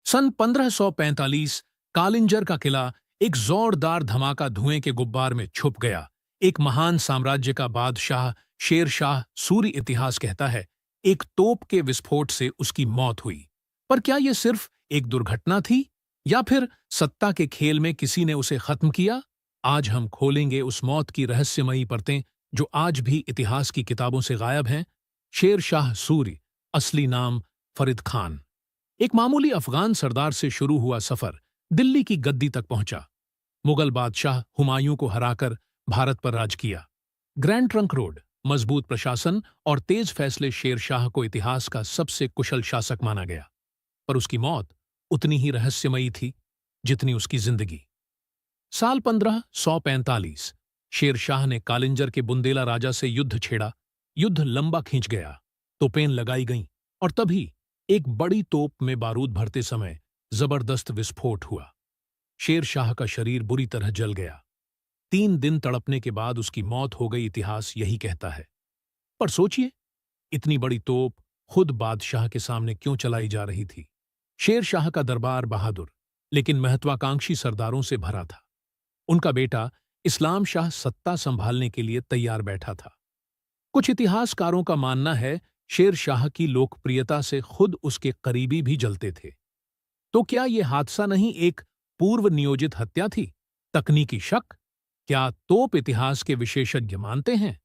सन 1545 कालिंजर का किला एक जोरदार धमाका धुएं के गुब्बार में छुप गया। एक महान साम्राज्य का बादशाह शेर शाह सूरी इतिहास कहता है, एक तोप के विस्फोट से उसकी मौत हुई। पर क्या यह सिर्फ एक दुर्घटना थी या फिर सत्ता के खेल में किसी ने उसे खत्म किया? आज हम खोलेंगे उस मौत की रहस्यमयी परतें जो आज भी इतिहास की किताबों से गायब हैं। शेर शाह सूरी, असली नाम फरीद खान, एक मामूली अफगान सरदार से शुरू हुआ सफर दिल्ली की गद्दी तक पहुंचा। मुगल बादशाह हुमायूं को हराकर भारत पर राज किया। ग्रैंड ट्रंक रोड, मजबूत प्रशासन और तेज फैसले शेर शाह को इतिहास का सबसे कुशल शासक माना गया। पर उसकी मौत उतनी ही रहस्यमयी थी जितनी उसकी जिंदगी। साल 1545 शेर शाह ने कालिंजर के बुंदेला राजा से युद्ध छेड़ा। युद्ध लंबा खींच गया, तोपें लगाई गईं और तभी एक बड़ी तोप में बारूद भरते समय जबरदस्त विस्फोट हुआ। शेर शाह का शरीर बुरी तरह जल गया। 3 दिन तड़पने के बाद उसकी मौत हो गई, इतिहास यही कहता है। पर सोचिए, इतनी बड़ी तोप खुद बादशाह के सामने क्यों चलाई जा रही थी? शेर शाह का दरबार बहादुर लेकिन महत्वाकांक्षी सरदारों से भरा था। उनका बेटा इस्लाम शाह सत्ता संभालने के लिए तैयार बैठा था। कुछ इतिहासकारों का मानना है शेर शाह की लोकप्रियता से खुद उसके करीबी भी जलते थे। तो क्या यह हादसा नहीं एक पूर्व नियोजित हत्या थी? तकनीकी शक? क्या तोप इतिहास के विशेषज्ञ मानते हैं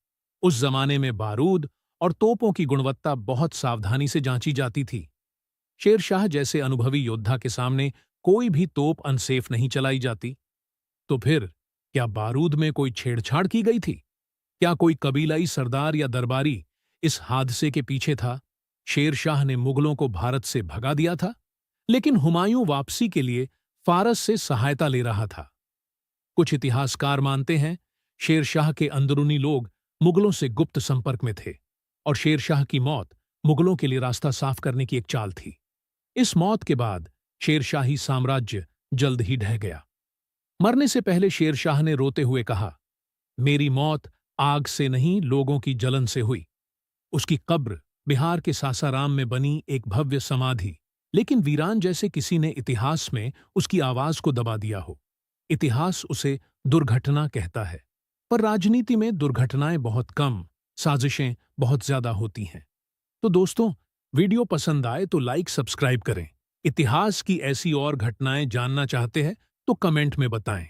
उस जमाने में बारूद और तोपों की गुणवत्ता बहुत सावधानी से जांची जाती थी। शेर शाह जैसे अनुभवी योद्धा के सामने कोई भी तोप अनसेफ नहीं चलाई जाती। तो फिर क्या बारूद में कोई छेड़छाड़ की गई थी? क्या कोई कबीलाई सरदार या दरबारी इस हादसे के पीछे था? शेर शाह ने मुगलों को भारत से भगा दिया था, लेकिन हुमायूं वापसी के लिए फारस से सहायता ले रहा था। कुछ इतिहासकार मानते हैं शेर शाह के अंदरूनी लोग मुगलों से गुप्त संपर्क में थे और शेर शाह की मौत मुगलों के लिए रास्ता साफ करने की एक चाल थी। इस मौत के बाद शेरशाही साम्राज्य जल्द ही ढह गया। मरने से पहले शेर शाह ने रोते हुए कहा, मेरी मौत आग से नहीं लोगों की जलन से हुई। उसकी कब्र बिहार के सासाराम में बनी एक भव्य समाधि, लेकिन वीरान जैसे किसी ने इतिहास में उसकी आवाज को दबा दिया हो। इतिहास उसे दुर्घटना कहता है, पर राजनीति में दुर्घटनाएं बहुत कम, साजिशें बहुत ज्यादा होती हैं। तो दोस्तों, वीडियो पसंद आए तो लाइक सब्सक्राइब करें। इतिहास की ऐसी और घटनाएं जानना चाहते हैं तो कमेंट में बताएं।